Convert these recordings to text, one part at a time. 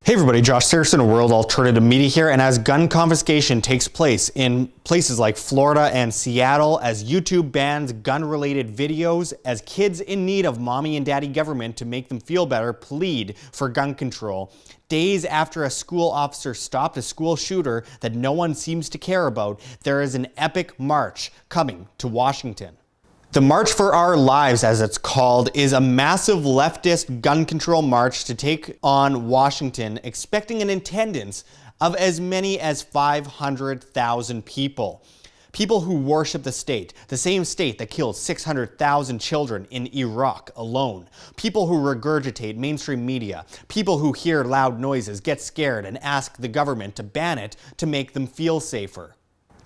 Hey everybody, Josh Saracen of World Alternative Media here, and as gun confiscation takes place in places like Florida and Seattle, as YouTube bans gun-related videos, as kids in need of mommy and daddy government to make them feel better plead for gun control, days after a school officer stopped a school shooter that no one seems to care about, there is an epic march coming to Washington. The March for Our Lives, as it's called, is a massive leftist gun control march to take on Washington, expecting an attendance of as many as 500,000 people. People who worship the same state that killed 600,000 children in Iraq alone. People who regurgitate mainstream media. People who hear loud noises, get scared, and ask the government to ban it to make them feel safer.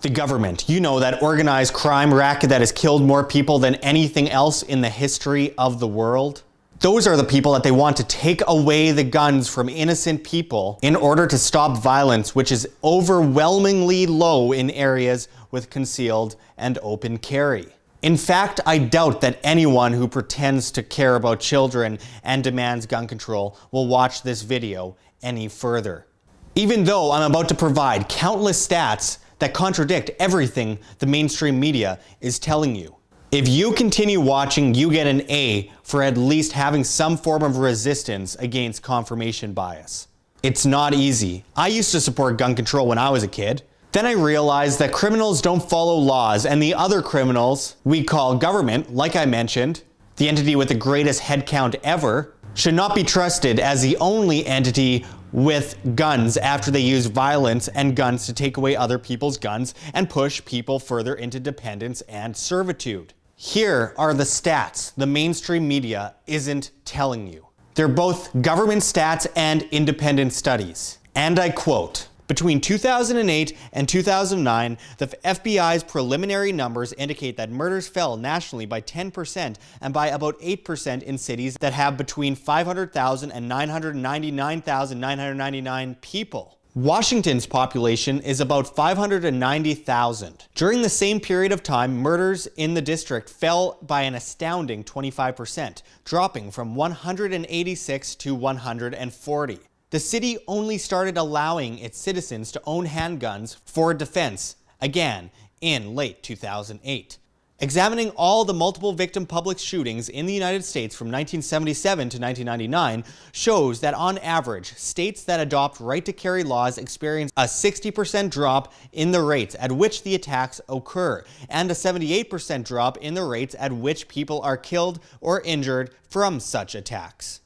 The government, you know, that organized crime racket that has killed more people than anything else in the history of the world. Those are the people that they want to take away the guns from innocent people in order to stop violence, which is overwhelmingly low in areas with concealed and open carry. In fact, I doubt that anyone who pretends to care about children and demands gun control will watch this video any further. Even though I'm about to provide countless stats that contradict everything the mainstream media is telling you. If you continue watching, you get an A for at least having some form of resistance against confirmation bias. It's not easy. I used to support gun control when I was a kid. Then I realized that criminals don't follow laws, and the other criminals we call government, like I mentioned, the entity with the greatest head count ever, should not be trusted as the only entity with guns after they use violence and guns to take away other people's guns and push people further into dependence and servitude. Here are the stats the mainstream media isn't telling you. They're both government stats and independent studies. And I quote, "Between 2008 and 2009, the FBI's preliminary numbers indicate that murders fell nationally by 10% and by about 8% in cities that have between 500,000 and 999,999 people. Washington's population is about 590,000. During the same period of time, murders in the district fell by an astounding 25%, dropping from 186 to 140. The city only started allowing its citizens to own handguns for defense, again, in late 2008. Examining all the multiple victim public shootings in the United States from 1977 to 1999 shows that on average, states that adopt right-to-carry laws experience a 60% drop in the rates at which the attacks occur, and a 78% drop in the rates at which people are killed or injured from such attacks.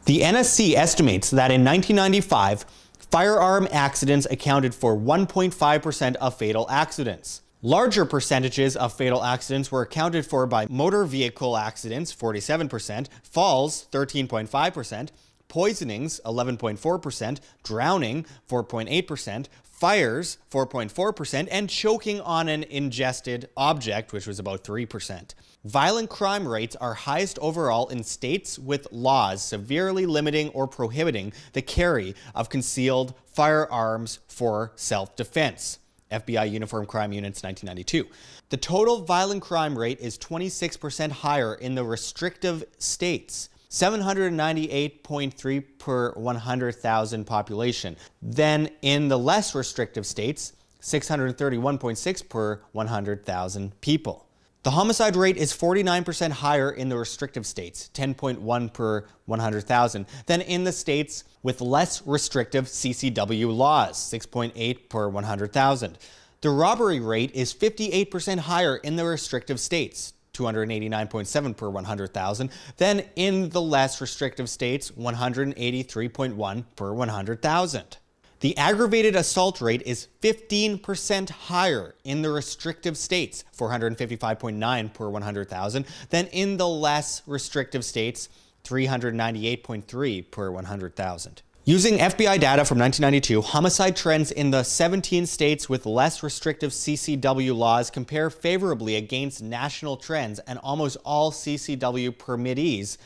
The NSC estimates that in 1995, firearm accidents accounted for 1.5% of fatal accidents. Larger percentages of fatal accidents were accounted for by motor vehicle accidents, 47%, falls, 13.5%, poisonings, 11.4%, drowning, 4.8%, fires, 4.4%, and choking on an ingested object, which was about 3%. Violent crime rates are highest overall in states with laws severely limiting or prohibiting the carry of concealed firearms for self-defense. FBI Uniform Crime Units, 1992. The total violent crime rate is 26% higher in the restrictive states, 798.3 per 100,000 population, than in the less restrictive states, 631.6 per 100,000 people. The homicide rate is 49% higher in the restrictive states, 10.1 per 100,000, than in the states with less restrictive CCW laws, 6.8 per 100,000. The robbery rate is 58% higher in the restrictive states, 289.7 per 100,000, than in the less restrictive states, 183.1 per 100,000. The aggravated assault rate is 15% higher in the restrictive states, 455.9 per 100,000, than in the less restrictive states, 398.3 per 100,000. Using FBI data from 1992, homicide trends in the 17 states with less restrictive CCW laws compare favorably against national trends, and almost all CCW permittees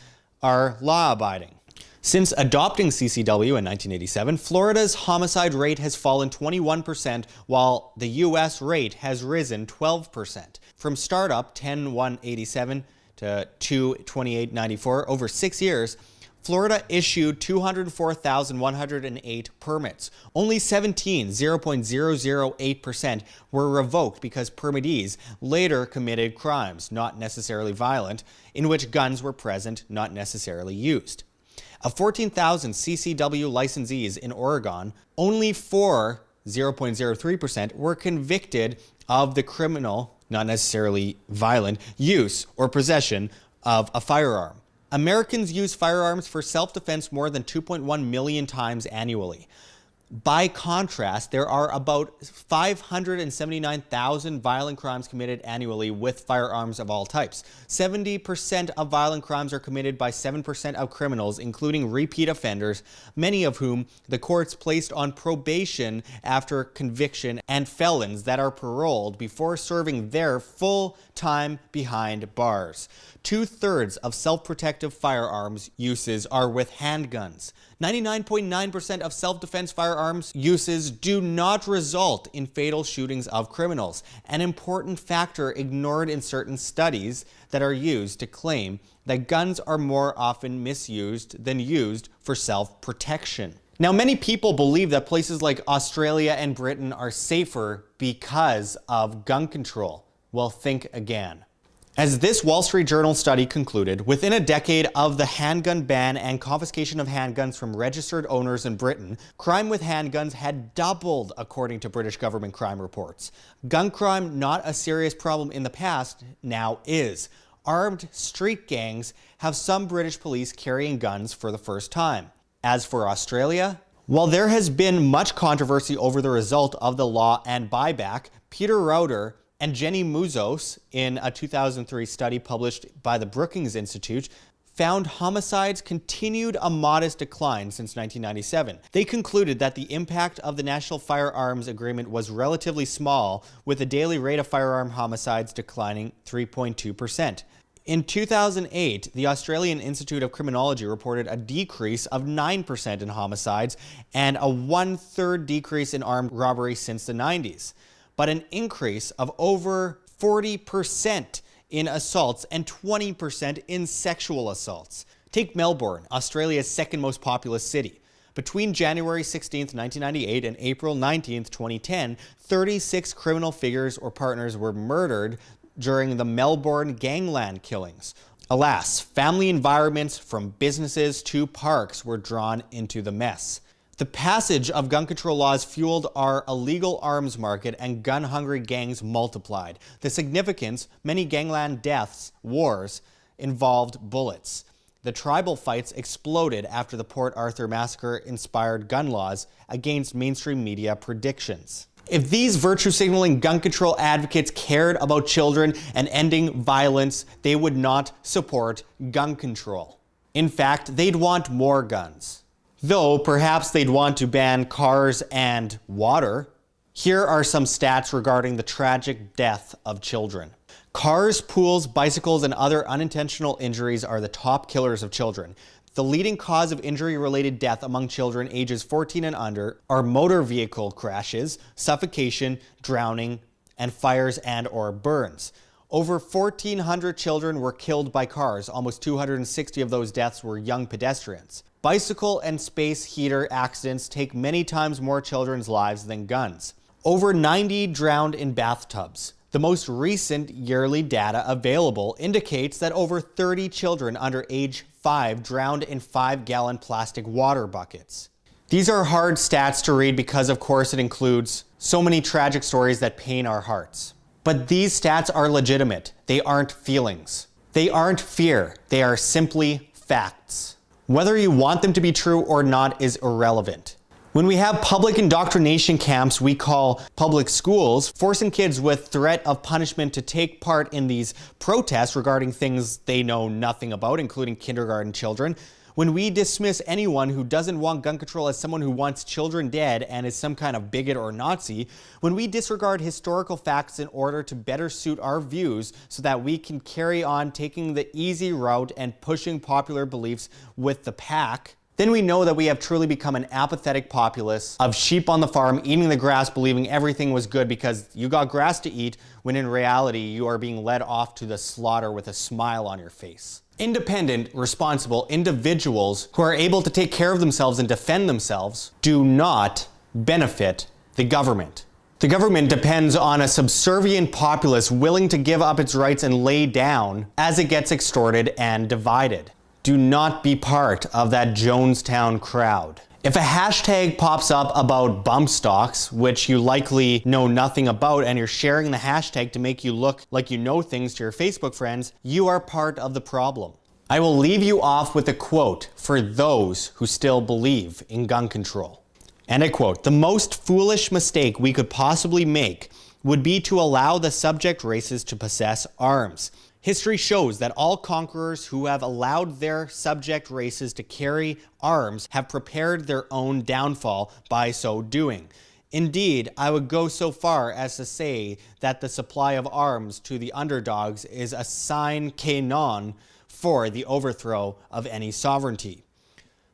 are law-abiding. Since adopting CCW in 1987, Florida's homicide rate has fallen 21%, while the US rate has risen 12%. From startup 10/1/87 to 2/28/94 over 6 years, Florida issued 204,108 permits. Only 17, 0.008%, were revoked because permittees later committed crimes, not necessarily violent, in which guns were present, not necessarily used. Of 14,000 CCW licensees in Oregon, only 4, 0.03%, were convicted of the criminal, not necessarily violent, use or possession of a firearm. Americans use firearms for self-defense more than 2.1 million times annually. By contrast, there are about 579,000 violent crimes committed annually with firearms of all types. 70% of violent crimes are committed by 7% of criminals, including repeat offenders, many of whom the courts placed on probation after conviction, and felons that are paroled before serving their full time behind bars. 2/3 of self-protective firearms uses are with handguns. 99.9% of self-defense firearms uses do not result in fatal shootings of criminals, an important factor ignored in certain studies that are used to claim that guns are more often misused than used for self-protection. Now, many people believe that places like Australia and Britain are safer because of gun control. Well, think again. As this Wall Street Journal study concluded, within a decade of the handgun ban and confiscation of handguns from registered owners in Britain, crime with handguns had doubled, according to British government crime reports. Gun crime, not a serious problem in the past, now is. Armed street gangs have some British police carrying guns for the first time. As for Australia, while there has been much controversy over the result of the law and buyback, Peter Rauter and Jenny Muzos, in a 2003 study published by the Brookings Institute, found homicides continued a modest decline since 1997. They concluded that the impact of the National Firearms Agreement was relatively small, with the daily rate of firearm homicides declining 3.2%. In 2008, the Australian Institute of Criminology reported a decrease of 9% in homicides and a 1/3 decrease in armed robbery since the 90s. But an increase of over 40% in assaults and 20% in sexual assaults. Take Melbourne, Australia's second most populous city. Between January 16, 1998 and April 19, 2010, 36 criminal figures or partners were murdered during the Melbourne gangland killings. Alas, family environments from businesses to parks were drawn into the mess. The passage of gun control laws fueled our illegal arms market, and gun-hungry gangs multiplied. The significance, many gangland deaths, wars, involved bullets. The tribal fights exploded after the Port Arthur massacre inspired gun laws against mainstream media predictions. If these virtue-signaling gun control advocates cared about children and ending violence, they would not support gun control. In fact, they'd want more guns. Though perhaps they'd want to ban cars and water. Here are some stats regarding the tragic death of children. Cars, pools, bicycles, and other unintentional injuries are the top killers of children. The leading cause of injury-related death among children ages 14 and under are motor vehicle crashes, suffocation, drowning, and fires and/or burns. Over 1,400 children were killed by cars. Almost 260 of those deaths were young pedestrians. Bicycle and space heater accidents take many times more children's lives than guns. Over 90 drowned in bathtubs. The most recent yearly data available indicates that over 30 children under age 5 drowned in 5-gallon plastic water buckets. These are hard stats to read because, of course, it includes so many tragic stories that pain our hearts. But these stats are legitimate. They aren't feelings. They aren't fear. They are simply facts. Whether you want them to be true or not is irrelevant. When we have public indoctrination camps we call public schools, forcing kids with threat of punishment to take part in these protests regarding things they know nothing about, including kindergarten children, when we dismiss anyone who doesn't want gun control as someone who wants children dead and is some kind of bigot or Nazi, when we disregard historical facts in order to better suit our views so that we can carry on taking the easy route and pushing popular beliefs with the pack, then we know that we have truly become an apathetic populace of sheep on the farm eating the grass, believing everything was good because you got grass to eat, when in reality you are being led off to the slaughter with a smile on your face. Independent, responsible individuals who are able to take care of themselves and defend themselves do not benefit the government. The government depends on a subservient populace willing to give up its rights and lay down as it gets extorted and divided. Do not be part of that Jonestown crowd. If a hashtag pops up about bump stocks, which you likely know nothing about, and you're sharing the hashtag to make you look like you know things to your Facebook friends, you are part of the problem. I will leave you off with a quote for those who still believe in gun control. And I quote, "The most foolish mistake we could possibly make would be to allow the subject races to possess arms. History shows that all conquerors who have allowed their subject races to carry arms have prepared their own downfall by so doing. Indeed, I would go so far as to say that the supply of arms to the underdogs is a sine qua non for the overthrow of any sovereignty.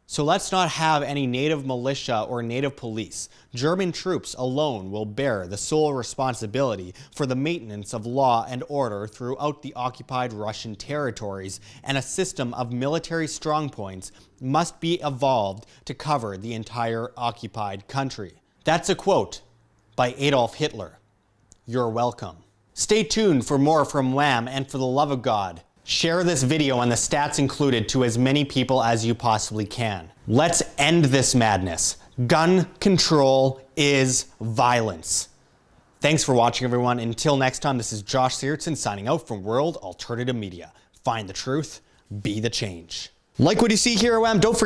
So let's not have any native militia or native police. German troops alone will bear the sole responsibility for the maintenance of law and order throughout the occupied Russian territories, and a system of military strongpoints must be evolved to cover the entire occupied country." That's a quote by Adolf Hitler. You're welcome. Stay tuned for more from Wham, and for the love of God, share this video and the stats included to as many people as you possibly can. Let's end this madness. Gun control is violence. Thanks for watching, everyone. Until next time, this is Josh Seartson signing out from World Alternative Media. Find the truth, be the change. Like what you see here at Wham, don't forget